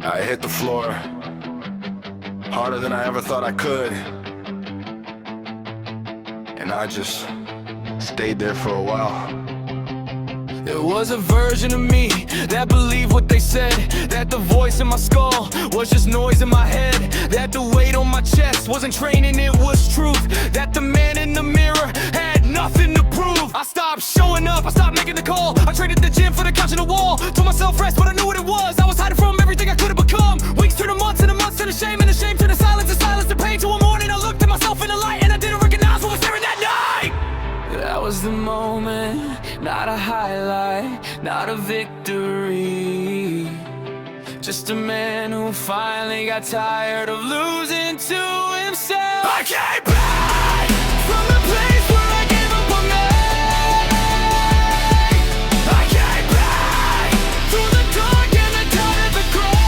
I hit the floor harder than I ever thought I could, and I just stayed there for a while. There was a version of me that believed what they said, that the voice in my skull was just noise in my head, that the weight on my chest wasn't training, it was truth, that the man in the mirror had nothing to prove. I stopped showing up, I stopped making the call, I traded the gym for the couch and the wall. Told myself rest, but I knew what it was. I was hiding from everything I could have become. Weeks turned to months, and the months to the shame, and the shame turned to silence, and silence to pain. Till one morning I looked at myself in the light, and I didn't recognize what was there in that night. That was the moment, not a highlight, not a victory. Just a man who finally got tired of losing to himself. I came back from the place where I gave up on me. I came back through the dark and the doubt and the grave.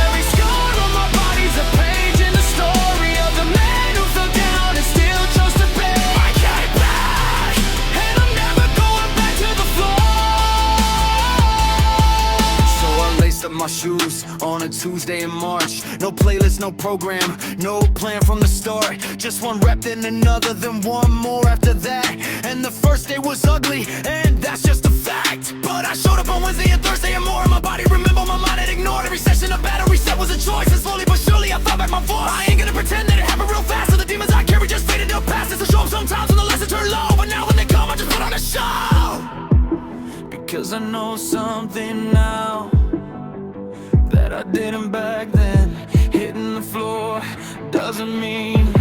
Every scar on my body's a page in the story of the man who fell down and still chose to pay. I came back, and I'm never going back to the floor. So I laced up my shoes on a Tuesday in March. No playlist, no program, no plan from the start. Just one rep, then another, then one more after that. And the first day was ugly, and that's just a fact. But I showed up on Wednesday and Thursday and more. My body remembered, my mind had ignored. Every session of battle reset was a choice, and slowly but surely I found back my voice. I ain't gonna pretend that it happened real fast, so the demons I carry just faded, they'll pass. It's a show up sometimes when the lessons turn low, but now when they come I just put on a show. Because I know something now that I didn't back then. Hitting the floor doesn't mean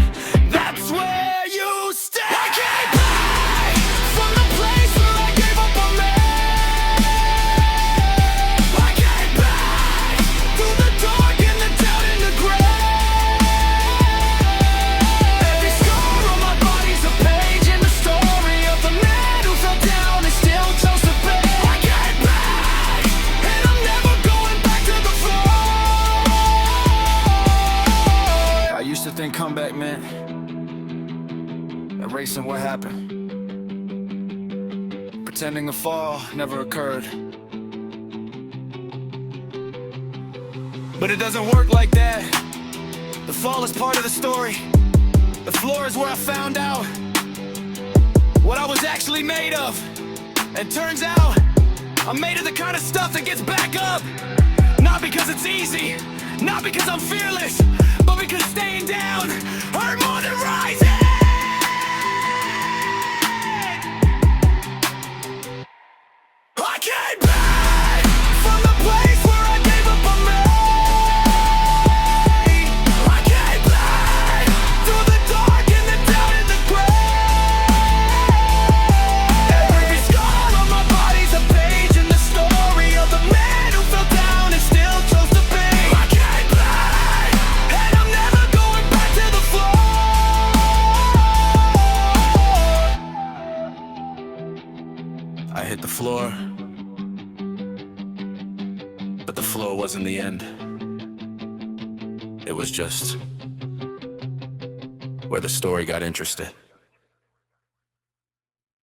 that's where you stay. I came back from the place where I gave up on me. I came back through the dark and the doubt and the grave. Every scar on my body's a page in the story of the man who fell down and still chose to pay. I came back, and I'm never going back to the floor. I used to think comeback meant erasing what happened, pretending the fall never occurred. But it doesn't work like that. The fall is part of the story. The floor is where I found out what I was actually made of. And turns out I'm made of the kind of stuff that gets back up. Not because it's easy, not because I'm fearless, but because staying down hurt more than rising. I came back from the place where I gave up on me. I came back through the dark and the doubt and the grave. Every scar on my body's a page in the story of the man who fell down and still chose to pay. I came back, and I'm never going back to the floor. I hit the floor, but the floor wasn't the end. It was just where the story got interested.